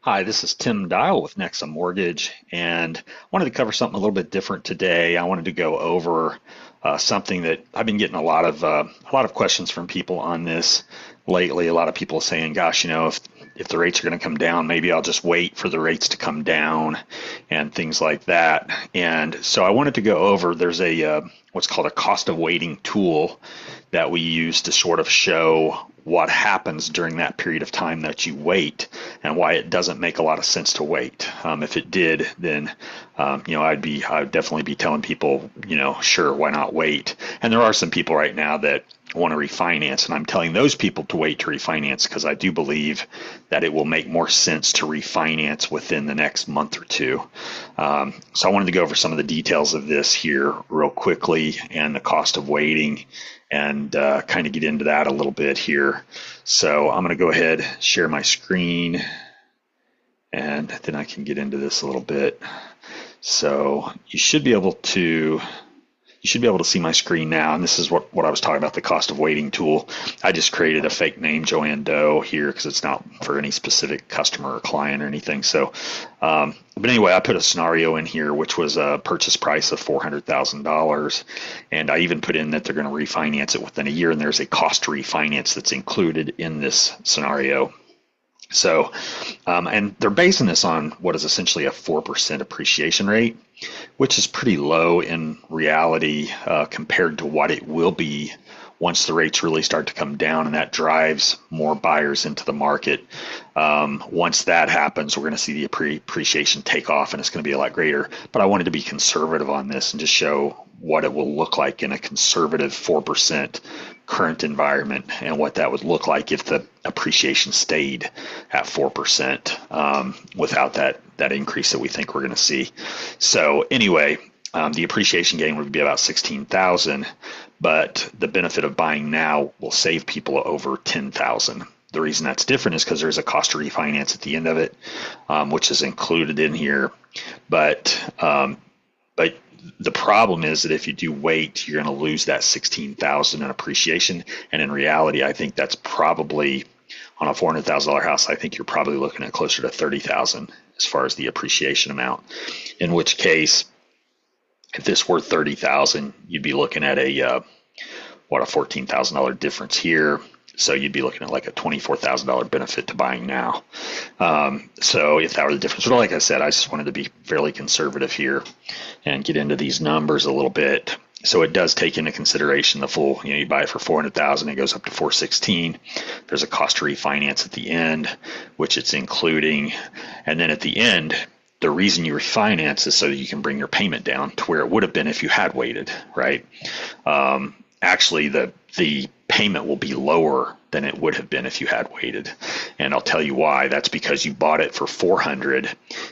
Hi, this is Tim Dial with Nexa Mortgage, and I wanted to cover something a little bit different today. I wanted to go over something that I've been getting a lot of questions from people on this lately. A lot of people saying, "Gosh, if the rates are going to come down, maybe I'll just wait for the rates to come down," and things like that. And so I wanted to go over. There's a what's called a cost of waiting tool that we use to sort of show what happens during that period of time that you wait and why it doesn't make a lot of sense to wait. If it did, then I would definitely be telling people, sure, why not wait? And there are some people right now that want to refinance, and I'm telling those people to wait to refinance because I do believe that it will make more sense to refinance within the next month or two. So I wanted to go over some of the details of this here real quickly and the cost of waiting and kind of get into that a little bit here. So I'm going to go ahead, share my screen, and then I can get into this a little bit. So you should be able to see my screen now, and this is what I was talking about, the cost of waiting tool. I just created a fake name, Joanne Doe, here because it's not for any specific customer or client or anything. So, but anyway, I put a scenario in here, which was a purchase price of $400,000, and I even put in that they're going to refinance it within a year, and there's a cost to refinance that's included in this scenario. So, and they're basing this on what is essentially a 4% appreciation rate, which is pretty low in reality compared to what it will be once the rates really start to come down, and that drives more buyers into the market. Once that happens, we're going to see the appreciation take off, and it's going to be a lot greater. But I wanted to be conservative on this and just show what it will look like in a conservative 4% current environment and what that would look like if the appreciation stayed at 4% without that increase that we think we're going to see. So anyway, the appreciation gain would be about 16,000, but the benefit of buying now will save people over 10,000. The reason that's different is because there's a cost to refinance at the end of it, which is included in here. But the problem is that if you do wait, you're going to lose that 16,000 in appreciation. And in reality, I think that's probably on a $400,000 house. I think you're probably looking at closer to 30,000 as far as the appreciation amount. In which case, if this were 30,000, you'd be looking at a $14,000 difference here. So you'd be looking at like a $24,000 benefit to buying now. So if that were the difference, but like I said, I just wanted to be fairly conservative here and get into these numbers a little bit. So it does take into consideration the full, you buy it for 400,000, it goes up to 416. There's a cost to refinance at the end, which it's including. And then at the end, the reason you refinance is so that you can bring your payment down to where it would have been if you had waited, right? Actually, the payment will be lower than it would have been if you had waited. And I'll tell you why. That's because you bought it for 400.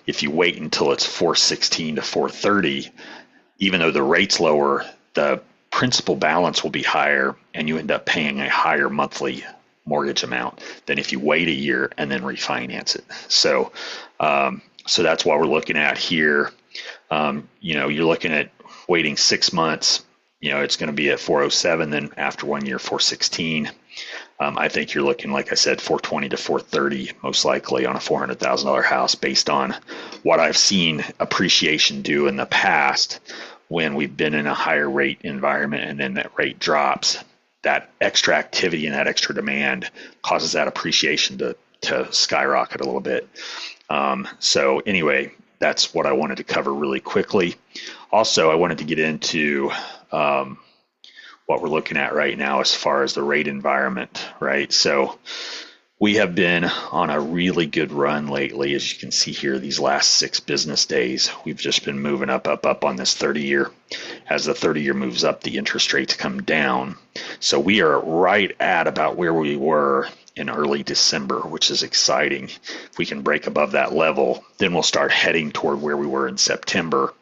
If you wait until it's 416 to 430, even though the rate's lower, the principal balance will be higher and you end up paying a higher monthly mortgage amount than if you wait a year and then refinance it. So that's what we're looking at here. You're looking at waiting 6 months. It's going to be at 407, then after 1 year, 416. I think you're looking, like I said, 420 to 430, most likely on a $400,000 house based on what I've seen appreciation do in the past when we've been in a higher rate environment and then that rate drops. That extra activity and that extra demand causes that appreciation to skyrocket a little bit. So anyway, that's what I wanted to cover really quickly. Also, I wanted to get into what we're looking at right now as far as the rate environment, right? So we have been on a really good run lately. As you can see here, these last 6 business days, we've just been moving up on this 30-year. As the 30-year moves up, the interest rates come down. So we are right at about where we were in early December, which is exciting. If we can break above that level, then we'll start heading toward where we were in September.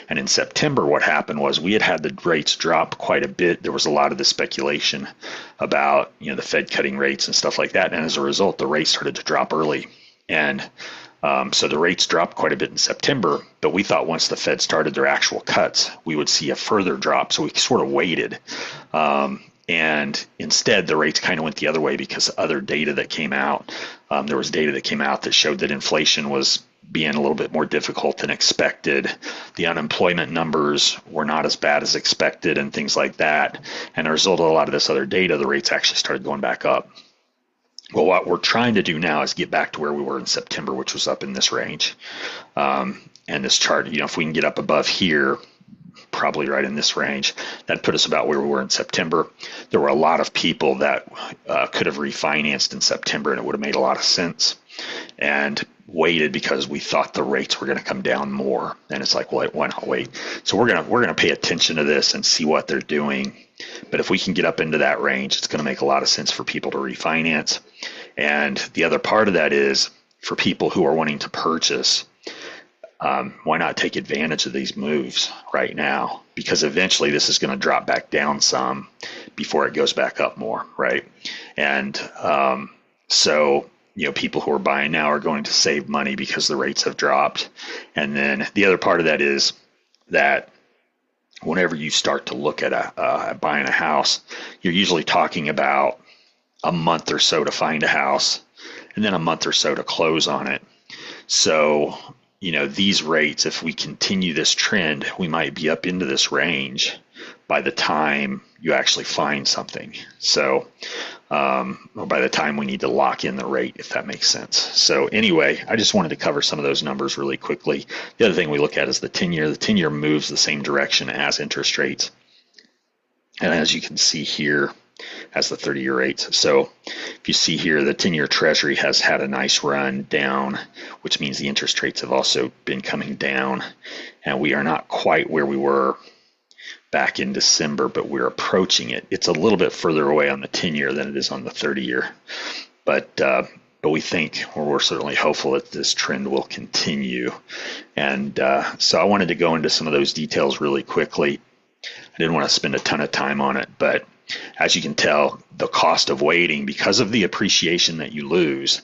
And in September, what happened was we had the rates drop quite a bit. There was a lot of the speculation about the Fed cutting rates and stuff like that. And as a result, the rates started to drop early. And so the rates dropped quite a bit in September, but we thought once the Fed started their actual cuts, we would see a further drop. So we sort of waited. And instead, the rates kind of went the other way because other data that came out, there was data that came out that showed that inflation was being a little bit more difficult than expected. The unemployment numbers were not as bad as expected and things like that. And as a result of a lot of this other data, the rates actually started going back up. Well, what we're trying to do now is get back to where we were in September, which was up in this range. And this chart, if we can get up above here, probably right in this range, that put us about where we were in September. There were a lot of people that could have refinanced in September, and it would have made a lot of sense, and waited because we thought the rates were going to come down more. And it's like, well, why not wait? So we're gonna pay attention to this and see what they're doing. But if we can get up into that range, it's going to make a lot of sense for people to refinance. And the other part of that is for people who are wanting to purchase, why not take advantage of these moves right now? Because eventually this is going to drop back down some before it goes back up more, right? And so people who are buying now are going to save money because the rates have dropped. And then the other part of that is that whenever you start to look at buying a house, you're usually talking about a month or so to find a house and then a month or so to close on it. So these rates, if we continue this trend, we might be up into this range by the time you actually find something. So, or by the time we need to lock in the rate, if that makes sense. So anyway, I just wanted to cover some of those numbers really quickly. The other thing we look at is the 10-year. The 10-year moves the same direction as interest rates. And as you can see here, as the 30-year rates. So if you see here, the 10-year Treasury has had a nice run down, which means the interest rates have also been coming down. And we are not quite where we were back in December, but we're approaching it. It's a little bit further away on the 10-year than it is on the 30-year. But we think, or we're certainly hopeful that this trend will continue. And so I wanted to go into some of those details really quickly. I didn't want to spend a ton of time on it, but as you can tell, the cost of waiting, because of the appreciation that you lose,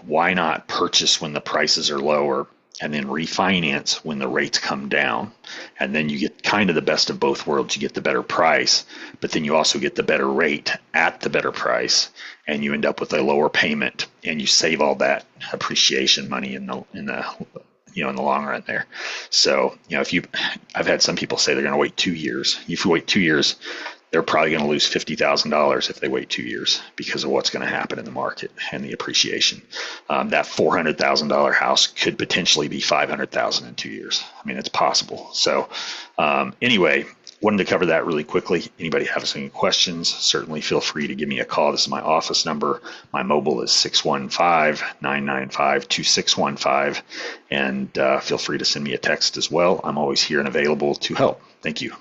why not purchase when the prices are lower and then refinance when the rates come down? And then you get kind of the best of both worlds. You get the better price, but then you also get the better rate at the better price, and you end up with a lower payment, and you save all that appreciation money in the long run there. So, I've had some people say they're going to wait 2 years. If you wait 2 years, they're probably going to lose $50,000 if they wait 2 years because of what's going to happen in the market and the appreciation. That $400,000 house could potentially be $500,000 in 2 years. I mean, it's possible. So anyway, wanted to cover that really quickly. Anybody have any questions, certainly feel free to give me a call. This is my office number. My mobile is 615-995-2615. And feel free to send me a text as well. I'm always here and available to help. Thank you.